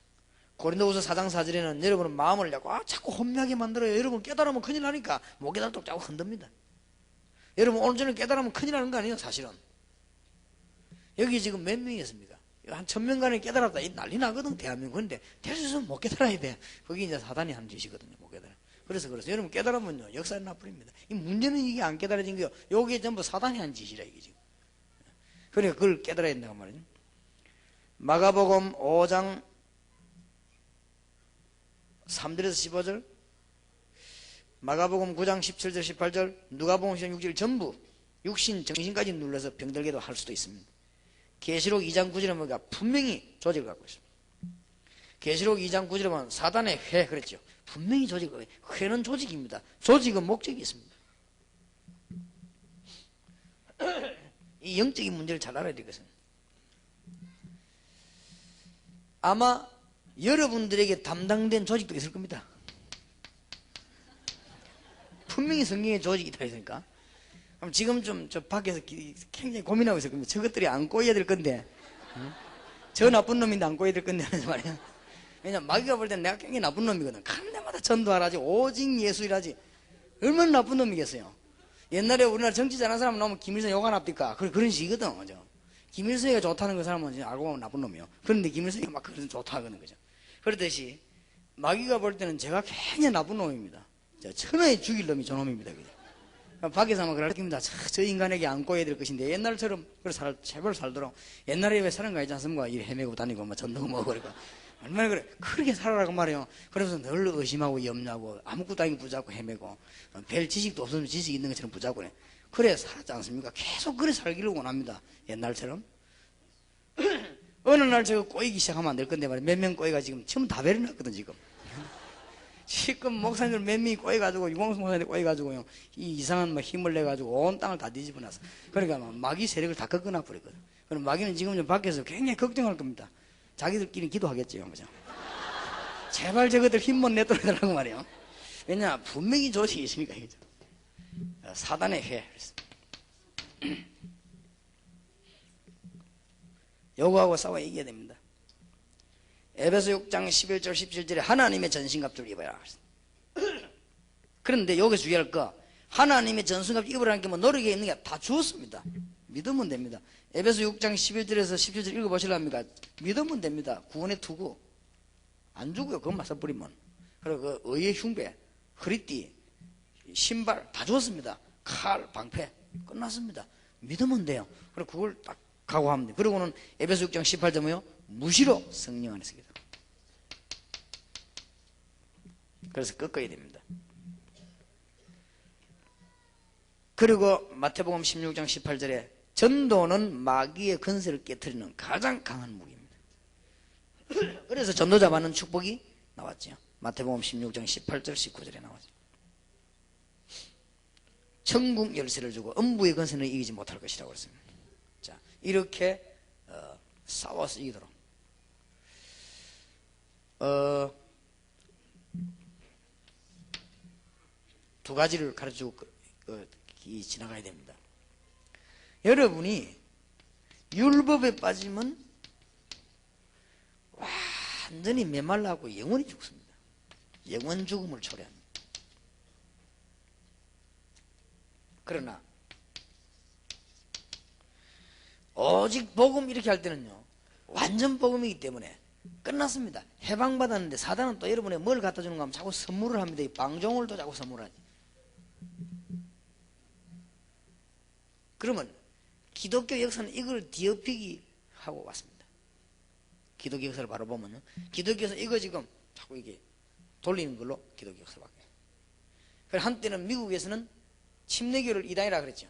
고린도후서 4장 4절에는 여러분은 마음을 자꾸 혼미하게 만들어요. 여러분 깨달으면 큰일 나니까 못 깨달도록 자꾸 흔듭니다. 여러분 오늘 저녁 깨달으면 큰일 나는 거 아니에요 사실은. 여기 지금 몇 명이 있습니까? 한 1000명간에 깨달았다 난리 나거든 대한민국. 근데 될 수 있으면 못 깨달아야 돼. 그게 이제 사단이 하는 짓이거든요. 못 깨달아. 그래서 여러분 깨달으면요 역사에 나버립니다. 이 문제는 이게 안 깨달아진 거요. 요게 전부 사단이 한 짓이라 이게 지금. 그러니까 그걸 깨달아야 된다고 말이죠. 마가복음 5장 3절에서 15절, 마가복음 9장 17절 18절, 누가복음 10장 6절 전부 육신 정신까지 눌러서 병들게도 할 수도 있습니다. 계시록 2장 9절에 보니까 분명히 조직을 갖고 있습니다. 계시록 2장 9절에 보면 사단의 회 그랬죠. 분명히 조직을, 회는 조직입니다. 조직은 목적이 있습니다. 이 영적인 문제를 잘 알아야 되겠습니다. 아마 여러분들에게 담당된 조직도 있을 겁니다. 분명히 성경에 조직이 있다 했으니까. 그럼 지금 좀 저 밖에서 굉장히 고민하고 있을 겁니다. 저것들이 안 꼬여야 될 건데 저 나쁜 놈인데 안 꼬여들 건데는 말이야. 왜냐면 마귀가 볼 땐 내가 굉장히 나쁜 놈이거든. 가는 데마다 전도하라지, 오직 예수이라지. 얼마나 나쁜 놈이겠어요. 옛날에 우리나라 정치 잘하는 사람 나오면 김일성 욕 안 합니까? 그런 식이거든. 그죠? 김일성이가 좋다는 그 사람은 알고 보면 나쁜 놈이요. 그런데 김일성이가 막 그런 좋다 하거든. 그죠? 그렇듯이 마귀가 볼 때는 제가 굉장히 나쁜 놈입니다. 천하에 죽일 놈이 저 놈입니다. 그죠? 밖에서 아마 그럴 겁니다. 저 인간에게 안 꼬여야 될 것인데 옛날처럼 제발 살도록. 옛날에 왜 사는 거 있지 않습니까? 일 헤매고 다니고 막 전도고 뭐고 그러니까 얼마나 그래. 그렇게 살아라고 말이에요. 그래서 늘 의심하고 염려하고 아무것도 아니고 부자고 헤매고 별 지식도 없으면 지식 있는 것처럼 부자고 그래 살았지 않습니까? 계속 그래 살기를 원합니다. 옛날처럼. 어느 날 제가 꼬이기 시작하면 안 될 건데 말이야. 몇 명 꼬이가 지금 처음 다 배려놨거든 지금. 지금 목사님들 몇 명이 꼬여가지고 유광수 목사님들 꼬여가지고요 이 이상한 막 힘을 내가지고 온 땅을 다 뒤집어놨어. 그러니까 막 마귀 세력을 다 꺾어놔 버리거든. 그럼 마귀는 지금 좀 밖에서 굉장히 걱정할 겁니다. 자기들끼리 기도하겠죠, 그죠? 제발 저것들 힘못 내더라고 말이에요. 왜냐 분명히 조직이 있으니까 그죠? 사단의 회. 요거하고 싸워 이겨야 됩니다. 에베소 6장 11절 17절에 하나님의 전신갑주를 입어라. 그런데 여기서 주의할 거 하나님의 전신갑 입으라는 게 뭐 노력에 있는 게 다 주었습니다. 믿으면 됩니다. 에베소 6장 11절에서 17절 읽어보실랍니까? 믿으면 됩니다. 구원의 투구 안 주고요. 그것만 써버리면. 그리고 그 의의 흉배, 허리띠, 신발 다 주었습니다. 칼, 방패 끝났습니다. 믿으면 돼요. 그리고 그걸 딱 각오하면 돼요. 그리고는 에베소 6장 18절 뭐요? 무시로 성령 안에서 기도. 그래서 꺾어야 됩니다. 그리고 마태복음 16장 18절에 전도는 마귀의 근세를 깨트리는 가장 강한 무기입니다. 그래서 전도자 받는 축복이 나왔죠. 마태복음 16장 18절 19절에 나왔죠. 천국 열쇠를 주고 음부의 근세는 이기지 못할 것이라고 했습니다. 자, 이렇게 싸워서 이기도록 두 가지를 가르치고 지나가야 됩니다. 여러분이 율법에 빠지면 완전히 메말라고 영원히 죽습니다. 영원 죽음을 초래합니다. 그러나 오직 복음 이렇게 할 때는요 완전 복음이기 때문에 끝났습니다. 해방받았는데 사단은 또 여러분에 뭘 갖다 주는가 하면 자꾸 선물을 합니다. 이 방종을 또 자꾸 선물하지. 그러면 기독교 역사는 이걸 뒤엎이기 하고 왔습니다. 기독교 역사를 바로 보면요 기독교에서 이거 지금 자꾸 이게 돌리는 걸로 기독교 역사를 바뀌어요. 그래서 한때는 미국에서는 침례교를 이단이라 그랬죠.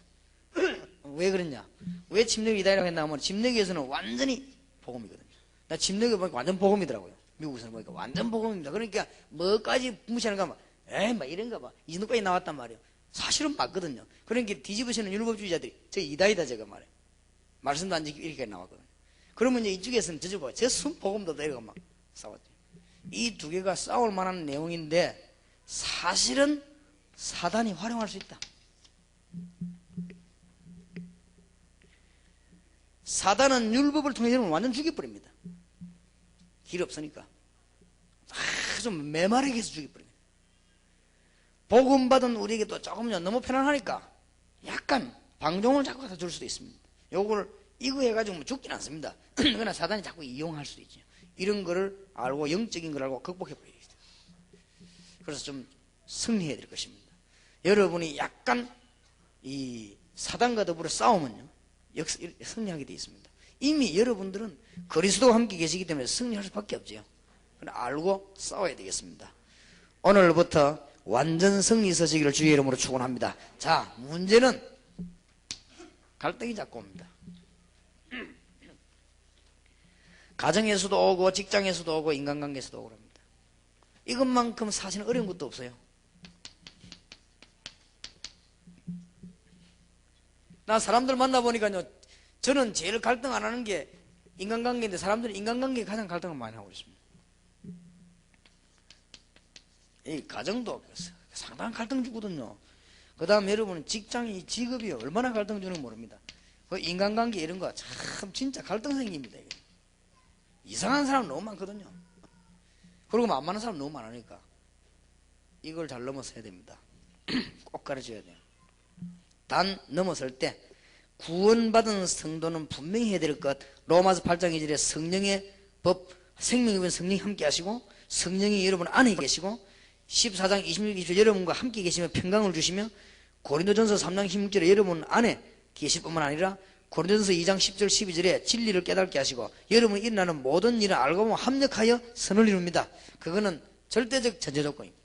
왜 그랬냐? 왜 침례교 이단이라고 했나 하면 침례교에서는 완전히 복음이거든요. 나 침례교 보니까 완전 복음이더라고요. 미국에서는 보니까 완전 복음입니다. 그러니까 뭐까지 무시하는가 하면 에이 막 이런가 봐. 이 정도까지 나왔단 말이에요. 사실은 맞거든요. 그러니까 뒤집으시는 율법주의자들이 저 이다이다 저거 말이에요. 말씀도 안 지키고 이렇게 나왔거든요. 그러면 이제 이쪽에서는 저거 저 순복음도 이러고 막 싸웠죠. 이 두 개가 싸울 만한 내용인데 사실은 사단이 활용할 수 있다. 사단은 율법을 통해 여러분 완전 죽여버립니다. 길 없으니까 아주 메마르게 해서 죽여버립니다. 복음 받은 우리에게 또 조금요 너무 편안하니까 약간 방종을 자꾸 갖다 줄 수도 있습니다. 요걸 이거 해가지고 뭐 죽진 않습니다. 그러나 사단이 자꾸 이용할 수도 있죠. 이런 거를 알고 영적인 걸 알고 극복해 버려야 돼요. 그래서 좀 승리해야 될 것입니다. 여러분이 약간 이 사단과 더불어 싸우면요 승리하게 되어 있습니다. 이미 여러분들은 그리스도와 함께 계시기 때문에 승리할 수밖에 없죠. 그러나 알고 싸워야 되겠습니다. 오늘부터 완전 승리 있으시기를 주의 이름으로 축원합니다. 자, 문제는 갈등이 자꾸 옵니다. 가정에서도 오고 직장에서도 오고 인간관계에서도 오고 그럽니다. 이것만큼 사실은 어려운 것도 없어요. 나 사람들 만나보니까요 저는 제일 갈등 안 하는 게 인간관계인데 사람들은 인간관계에 가장 갈등을 많이 하고 있습니다. 이 가정도 상당한 갈등 주거든요. 그 다음에 여러분은 직장이 직업이 얼마나 갈등 주는지 모릅니다. 그 인간관계 이런 거 참 진짜 갈등 생깁니다. 이게. 이상한 사람 너무 많거든요. 그리고 만만한 사람 너무 많으니까 이걸 잘 넘어서야 됩니다. 꼭 가르쳐야 돼요. 단 넘어설 때 구원받은 성도는 분명히 해야 될 것, 로마서 8장 2절에 성령의 법, 생명이면 성령이 함께 하시고 성령이 여러분 안에 계시고 14장 26, 27 여러분과 함께 계시며 평강을 주시며 고린도전서 3장 16절에 여러분 안에 계실 뿐만 아니라 고린도전서 2장 10절 12절에 진리를 깨닫게 하시고 여러분이 일어나는 모든 일을 알고 보면 합력하여 선을 이룹니다. 그거는 절대적 전제 조건입니다.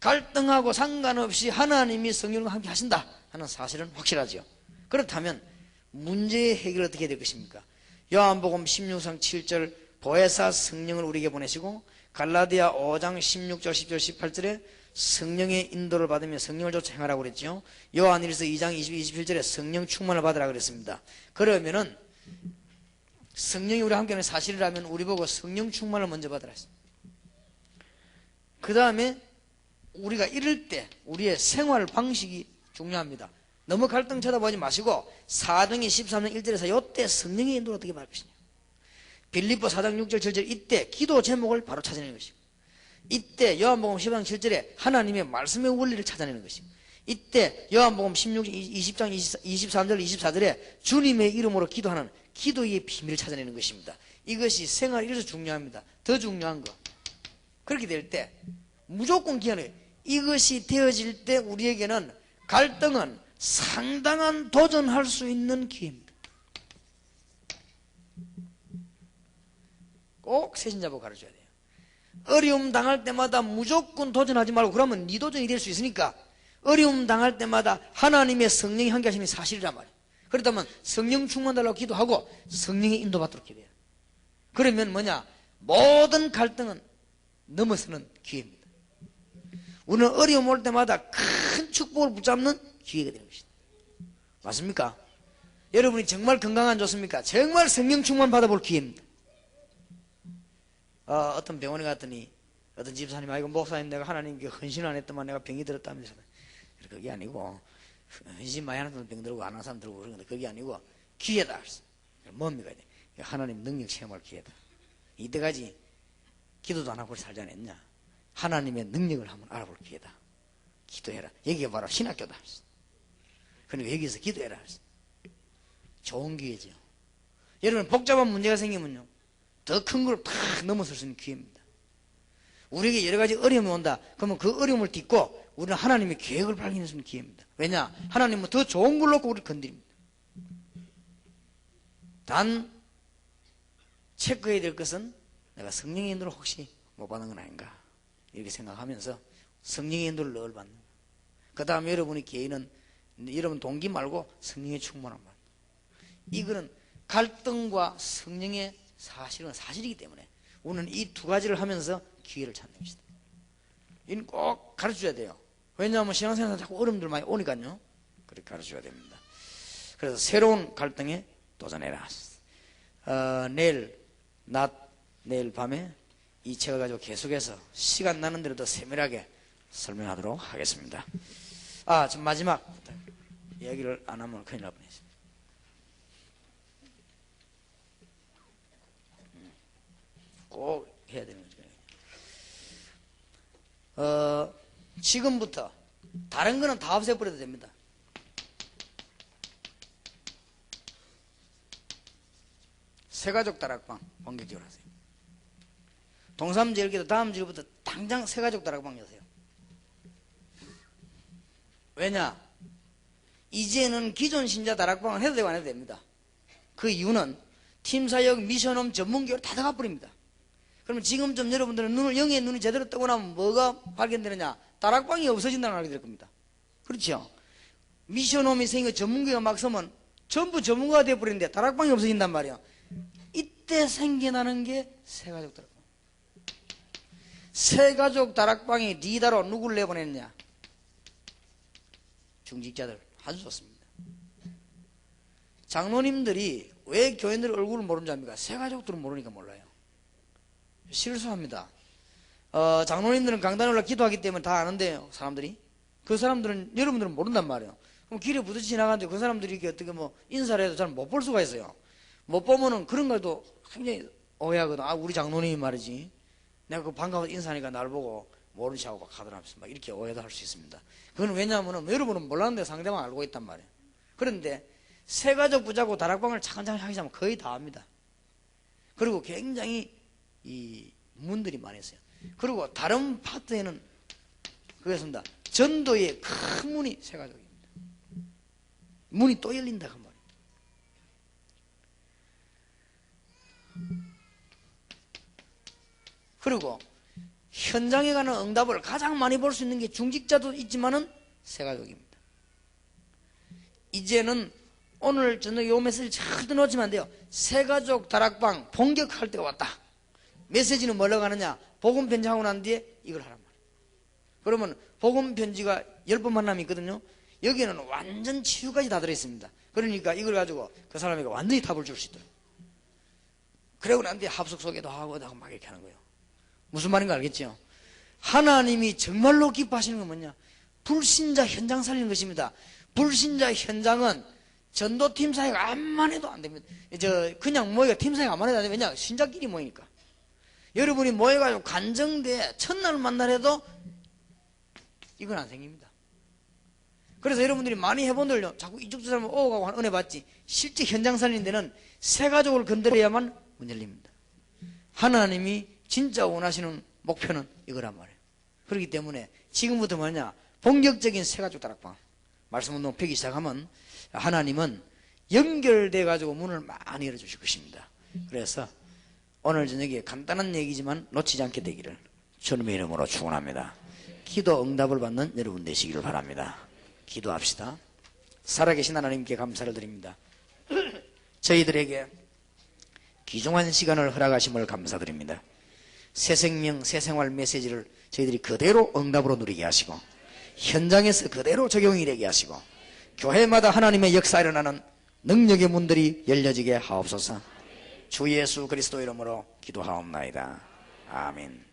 갈등하고 상관없이 하나님이 성령과 함께 하신다 하는 사실은 확실하죠. 그렇다면 문제의 해결을 어떻게 해야 될 것입니까? 요한복음 16장 7절 보혜사 성령을 우리에게 보내시고 갈라디아 5장 16절 10절 18절에 성령의 인도를 받으며 성령을 쫓아 행하라고 그랬죠. 요한일서 2장 22, 27절에 성령 충만을 받으라 그랬습니다. 그러면은 성령이 우리와 함께하는 사실이라면 우리 보고 성령 충만을 먼저 받으라 했습니다. 그 다음에 우리가 이럴 때 우리의 생활 방식이 중요합니다. 너무 갈등 쳐다보지 마시고 사도행전 13장 1절에서 이때 성령의 인도를 어떻게 받을 것이냐. 빌립보 4장 6절 7절 이때 기도 제목을 바로 찾아내는 것이고 이때 요한복음 10장 7절에 하나님의 말씀의 원리를 찾아내는 것이고 이때 요한복음 20장 23절 24절에 주님의 이름으로 기도하는 기도의 비밀을 찾아내는 것입니다. 이것이 생활이 이래서 중요합니다. 더 중요한 거 그렇게 될 때 무조건 기한해요. 이것이 되어질 때 우리에게는 갈등은 상당한 도전할 수 있는 기회입니다. 꼭 새신자보고 가르쳐야 돼요. 어려움 당할 때마다 무조건 도전하지 말고 그러면 네 도전이 될 수 있으니까 어려움 당할 때마다 하나님의 성령이 함께 하시는 사실이란 말이에요. 그렇다면 성령 충만 달라고 기도하고 성령의 인도받도록 기도해요. 그러면 뭐냐? 모든 갈등은 넘어서는 기회입니다. 우리는 어려움 올 때마다 큰 축복을 붙잡는 기회가 되는 것입니다. 맞습니까? 여러분이 정말 건강 안 좋습니까? 정말 성령 충만 받아볼 기회입니다. 어떤 병원에 갔더니 어떤 집사님이 아이고 목사님 내가 하나님께 헌신 안 했더만 내가 병이 들었다면서 그게 아니고 헌신 많이 하는 사람 병 들고 안 하는 사람 들고 그런 건데 그게 아니고 기회다. 뭡니까? 하나님 능력 체험할 기회다. 이때까지 기도도 안 하고 살지 않았냐? 하나님의 능력을 한번 알아볼 기회다. 기도해라. 여기가 바로 신학교다. 그러니까 여기서 기도해라. 좋은 기회죠. 여러분 복잡한 문제가 생기면요 더 큰 걸 다 넘어설 수 있는 기회입니다. 우리에게 여러 가지 어려움이 온다. 그러면 그 어려움을 딛고 우리는 하나님의 계획을 발견할 수 있는 기회입니다. 왜냐? 하나님은 더 좋은 걸 놓고 우리를 건드립니다. 단 체크해야 될 것은 내가 성령의 인도를 혹시 못 받는 건 아닌가 이렇게 생각하면서 성령의 인도를 늘 받는 거예요. 그 다음에 여러분의 기회는 여러분 동기 말고 성령의 충만한 말. 이거는 갈등과 성령의 사실은 사실이기 때문에 우리는 이 두 가지를 하면서 기회를 찾는 것이다. 이는 꼭 가르쳐줘야 돼요. 왜냐하면 신앙생활에 자꾸 어려움들 많이 오니까요. 그렇게 가르쳐줘야 됩니다. 그래서 새로운 갈등에 도전해라. 내일 밤에 이 책을 가지고 계속해서 시간 나는 대로 더 세밀하게 설명하도록 하겠습니다. 지금 마지막 이야기를 안 하면 큰일 날 뻔했습니다. 꼭 해야 되는 거죠. 지금부터 다른 거는 다 없애버려도 됩니다. 새가족 다락방 본격적으로 하세요. 동삼제일기도 다음 주부터 당장 새가족 다락방 여세요. 왜냐? 이제는 기존 신자 다락방을 해도 되고 안 해도 됩니다. 그 이유는 팀사역, 미션홈, 전문교회를 다 들어가버립니다. 그러면 지금쯤 여러분들은 영의 눈이 제대로 뜨고 나면 뭐가 발견되느냐? 다락방이 없어진다는 걸 알게 될 겁니다. 그렇죠? 미션홈이 생기고 전문교회가 막 서면 전부 전문가가 되어버리는데 다락방이 없어진단 말이야. 이때 생겨나는 게 새가족 다락방. 새가족 다락방이 리더로 누구를 내보냈냐? 중직자들. 아주 좋습니다. 장로님들이 왜 교인들 얼굴을 모르는지 압니까? 새가족들은 모르니까 몰라요. 실수합니다. 장로님들은 강단에 올라 기도하기 때문에 다 아는데요. 사람들이. 그 사람들은 여러분들은 모른단 말이에요. 그럼 길에 부딪히 지나가는데 그 사람들이 이렇게 어떻게 뭐 인사를 해도 잘 못 볼 수가 있어요. 못 보면은 그런 것도 굉장히 오해하거든. 아, 우리 장로님이 말이지. 내가 그 반가워 인사하니까 나를 보고 모른 척하고 막 하더라면서 막 이렇게 오해도 할 수 있습니다. 그건 왜냐하면 여러분은 몰랐는데 상대방 알고 있단 말이에요. 그런데 세가족 부자고 다락방을 차근차근 하기 시작하면 거의 다 합니다. 그리고 굉장히 이 문들이 많이 있어요. 그리고 다른 파트에는 그렇습니다. 전도에 큰 문이 세가족입니다. 문이 또 열린다 그 말이에요. 그리고 현장에 가는 응답을 가장 많이 볼 수 있는 게 중직자도 있지만은 세가족입니다. 이제는 오늘 저녁 요 메시지 절대 놓치면 안 돼요. 세가족 다락방 본격할 때가 왔다. 메시지는 뭐라고 하느냐? 복음 편지하고 난 뒤에 이걸 하란 말이에요. 그러면 복음 편지가 10번 만남이 있거든요. 여기에는 완전 치유까지 다 들어있습니다. 그러니까 이걸 가지고 그 사람에게 완전히 답을 줄 수 있도록. 그러고 난 뒤에 합숙 소개도 하고 막 이렇게 하는 거예요. 무슨 말인가 알겠죠? 하나님이 정말로 기뻐하시는 건 뭐냐? 불신자 현장 살리는 것입니다. 불신자 현장은 전도팀 사회가 암만 해도 안 됩니다. 그냥 모여가 팀 사회가 암만 해도 안 됩니다. 왜냐? 신자끼리 모이니까. 여러분이 모여가지고 간정대 첫날 만나래도 이건 안 생깁니다. 그래서 여러분들이 많이 해본들요. 자꾸 이쪽 사람은 오고 가고 은혜 받지. 실제 현장 살리는 데는 세 가족을 건드려야만 문 열립니다. 하나님이 진짜 원하시는 목표는 이거란 말이에요. 그렇기 때문에 지금부터 뭐냐? 본격적인 세 가족 다락방 말씀 운동 펴기 시작하면 하나님은 연결돼 가지고 문을 많이 열어주실 것입니다. 그래서 오늘 저녁에 간단한 얘기지만 놓치지 않게 되기를 주님의 이름으로 축원합니다. 기도 응답을 받는 여러분 되시기를 바랍니다. 기도합시다. 살아계신 하나님께 감사를 드립니다. 저희들에게 귀중한 시간을 허락하심을 감사드립니다. 새 생명, 새 생활 메시지를 저희들이 그대로 응답으로 누리게 하시고 현장에서 그대로 적용이 되게 하시고 교회마다 하나님의 역사 일어나는 능력의 문들이 열려지게 하옵소서. 주 예수 그리스도 이름으로 기도하옵나이다. 아멘.